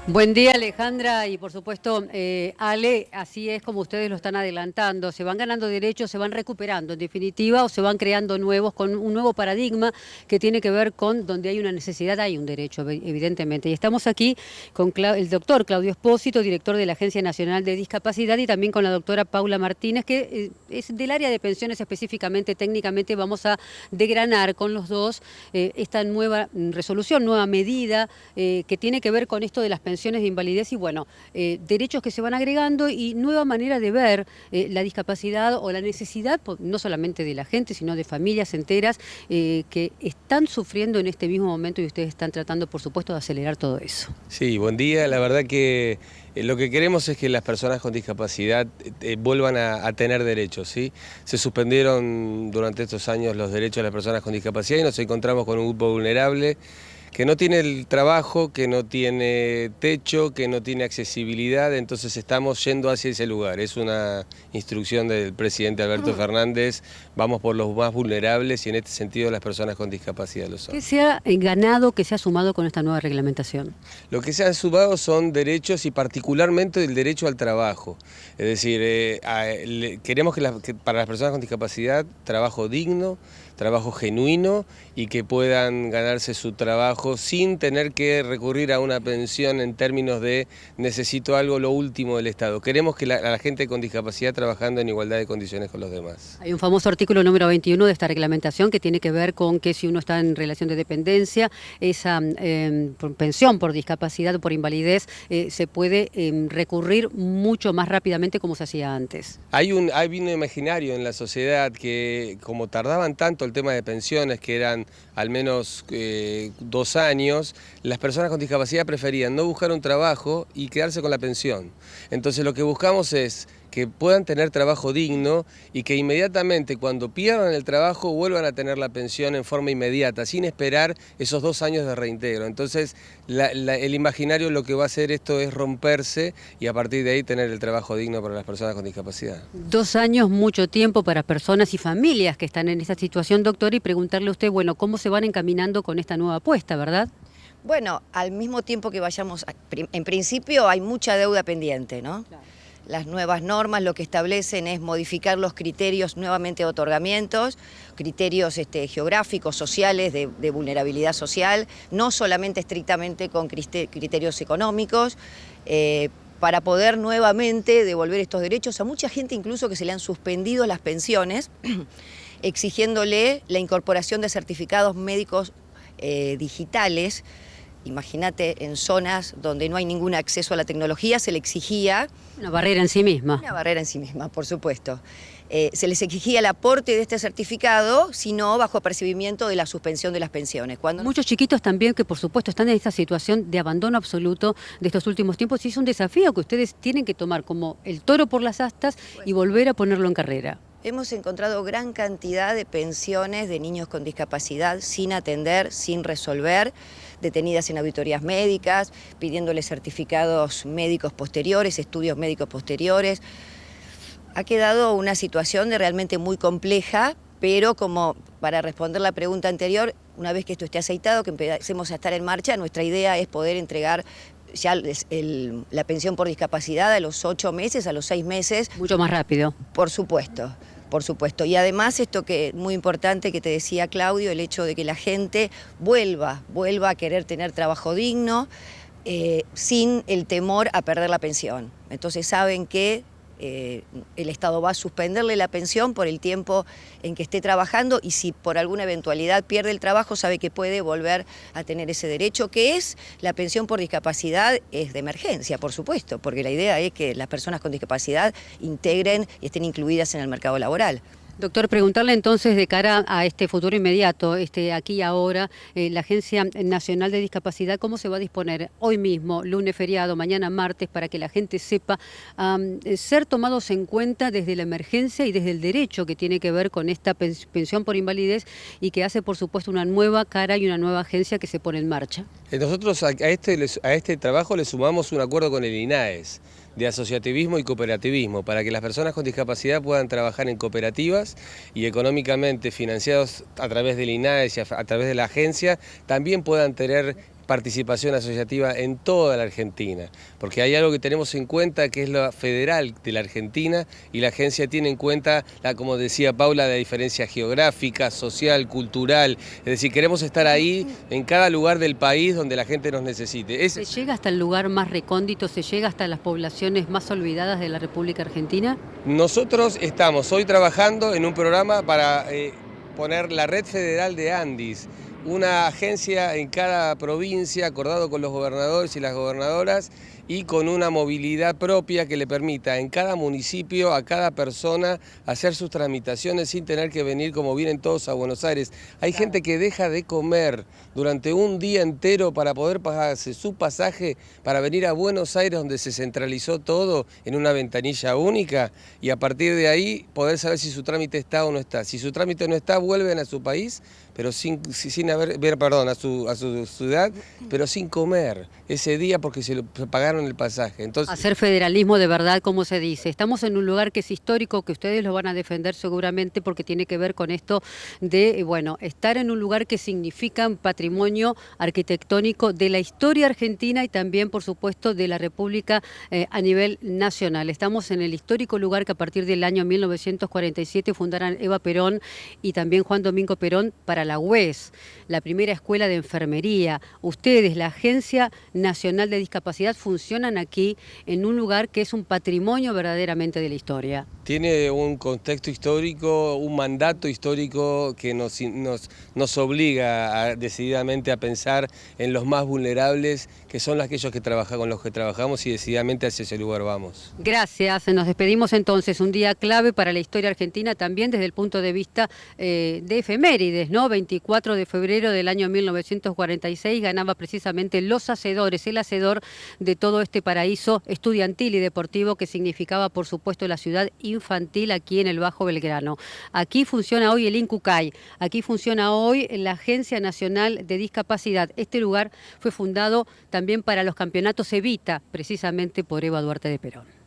Buen día, Alejandra, y por supuesto, Ale, así es como ustedes lo están adelantando. Se van ganando derechos, se van recuperando, en definitiva, o se van creando nuevos, con un nuevo paradigma que tiene que ver con donde hay una necesidad, hay un derecho, evidentemente. Y estamos aquí con el doctor Claudio Espósito, director de la Agencia Nacional de Discapacidad, y también con la doctora Paula Martínez, que es del área de pensiones específicamente, técnicamente. Vamos a degranar con los dos esta nueva resolución, nueva medida que tiene que ver con esto de las pensiones de invalidez y bueno, derechos que se van agregando y nueva manera de ver la discapacidad o la necesidad, no solamente de la gente, sino de familias enteras que están sufriendo en este mismo momento y ustedes están tratando, por supuesto, de acelerar todo eso. Sí, buen día. La verdad que lo que queremos es que las personas con discapacidad vuelvan a tener derechos, ¿sí? Se suspendieron durante estos años los derechos de las personas con discapacidad y nos encontramos con un grupo vulnerable que no tiene el trabajo, que no tiene techo, que no tiene accesibilidad, entonces estamos yendo hacia ese lugar. Es una instrucción del presidente Alberto Fernández, vamos por los más vulnerables y en este sentido las personas con discapacidad lo son. ¿Qué se ha ganado, que se ha sumado con esta nueva reglamentación? Lo que se han sumado son derechos y particularmente el derecho al trabajo. Es decir, queremos que para las personas con discapacidad trabajo digno, trabajo genuino y que puedan ganarse su trabajo sin tener que recurrir a una pensión en términos de necesito algo, lo último del Estado. Queremos que a la gente con discapacidad trabajando en igualdad de condiciones con los demás. Hay un famoso artículo número 21 de esta reglamentación que tiene que ver con que si uno está en relación de dependencia, esa pensión por discapacidad o por invalidez se puede recurrir mucho más rápidamente como se hacía antes. Hay un imaginario en la sociedad que como tardaban tanto el tema de pensiones, que eran al menos 2 años, las personas con discapacidad preferían no buscar un trabajo y quedarse con la pensión. Entonces lo que buscamos es que puedan tener trabajo digno y que inmediatamente cuando pierdan el trabajo vuelvan a tener la pensión en forma inmediata, sin esperar esos 2 años de reintegro. Entonces el imaginario lo que va a hacer esto es romperse y a partir de ahí tener el trabajo digno para las personas con discapacidad. 2 años, mucho tiempo para personas y familias que están en esta situación, doctor, y preguntarle a usted, bueno, ¿cómo se van encaminando con esta nueva apuesta, verdad? Bueno, al mismo tiempo que vayamos, en principio hay mucha deuda pendiente, ¿no? Claro. Las nuevas normas lo que establecen es modificar los criterios nuevamente de otorgamientos, criterios geográficos, sociales, de vulnerabilidad social, no solamente estrictamente con criterios económicos, para poder nuevamente devolver estos derechos a mucha gente incluso que se le han suspendido las pensiones, exigiéndole la incorporación de certificados médicos digitales. Imagínate, en zonas donde no hay ningún acceso a la tecnología se le exigía... Una barrera en sí misma. Una barrera en sí misma, por supuesto. Se les exigía el aporte de este certificado, sino bajo apercibimiento de la suspensión de las pensiones. Muchos chiquitos también que por supuesto están en esta situación de abandono absoluto de estos últimos tiempos y es un desafío que ustedes tienen que tomar como el toro por las astas y volver a ponerlo en carrera. Hemos encontrado gran cantidad de pensiones de niños con discapacidad sin atender, sin resolver, detenidas en auditorías médicas, pidiéndoles certificados médicos posteriores, estudios médicos posteriores. Ha quedado una situación realmente muy compleja, pero como para responder la pregunta anterior, una vez que esto esté aceitado, que empecemos a estar en marcha, nuestra idea es poder entregar ya la pensión por discapacidad a los 8 meses, a los 6 meses. Mucho más rápido. Por supuesto. Por supuesto. Y además esto que es muy importante que te decía Claudio, el hecho de que la gente vuelva a querer tener trabajo digno sin el temor a perder la pensión. Entonces saben que el Estado va a suspenderle la pensión por el tiempo en que esté trabajando y si por alguna eventualidad pierde el trabajo sabe que puede volver a tener ese derecho que es la pensión por discapacidad, es de emergencia por supuesto, porque la idea es que las personas con discapacidad integren y estén incluidas en el mercado laboral. Doctor, preguntarle entonces de cara a este futuro inmediato, aquí y ahora, la Agencia Nacional de Discapacidad, ¿cómo se va a disponer hoy mismo, lunes feriado, mañana martes, para que la gente sepa ser tomados en cuenta desde la emergencia y desde el derecho que tiene que ver con esta pensión por invalidez y que hace, por supuesto, una nueva cara y una nueva agencia que se pone en marcha? Nosotros a este trabajo le sumamos un acuerdo con el INAES, de asociativismo y cooperativismo, para que las personas con discapacidad puedan trabajar en cooperativas y económicamente financiados a través del INAES y a través de la agencia, también puedan tener participación asociativa en toda la Argentina, porque hay algo que tenemos en cuenta que es la federal de la Argentina y la agencia tiene en cuenta, como decía Paula, la diferencia geográfica, social, cultural, es decir, queremos estar ahí en cada lugar del país donde la gente nos necesite. ¿Se llega hasta el lugar más recóndito, se llega hasta las poblaciones más olvidadas de la República Argentina? Nosotros estamos hoy trabajando en un programa para poner la Red Federal de Andis, una agencia en cada provincia, acordado con los gobernadores y las gobernadoras, y con una movilidad propia que le permita en cada municipio a cada persona hacer sus tramitaciones sin tener que venir como vienen todos a Buenos Aires. Hay gente que deja de comer durante un día entero para poder pagarse su pasaje para venir a Buenos Aires, donde se centralizó todo en una ventanilla única, y a partir de ahí poder saber si su trámite está o no está. Si su trámite no está, vuelven a su país, pero sin perdón, a su ciudad, pero sin comer ese día porque se pagaron el pasaje. Entonces, hacer federalismo de verdad, como se dice. Estamos en un lugar que es histórico, que ustedes lo van a defender seguramente porque tiene que ver con esto de, bueno, estar en un lugar que significa un patrimonio arquitectónico de la historia argentina y también, por supuesto, de la República a nivel nacional. Estamos en el histórico lugar que a partir del año 1947 fundaron Eva Perón y también Juan Domingo Perón para la UES, la primera escuela de enfermería. Ustedes, la Agencia Nacional de Discapacidad, funcionan aquí en un lugar que es un patrimonio verdaderamente de la historia. Tiene un contexto histórico, un mandato histórico que nos obliga decididamente a pensar en los más vulnerables, que son aquellos que con los que trabajamos, y decididamente hacia ese lugar vamos. Gracias, nos despedimos entonces. Un día clave para la historia argentina también desde el punto de vista de efemérides, ¿no? 24 de febrero del año 1946 ganaba precisamente Los Hacedores, el hacedor de todo este paraíso estudiantil y deportivo que significaba, por supuesto, la ciudad infantil aquí en el Bajo Belgrano. Aquí funciona hoy el INCUCAI, aquí funciona hoy la Agencia Nacional de Discapacidad. Este lugar fue fundado también para los campeonatos Evita, precisamente por Eva Duarte de Perón.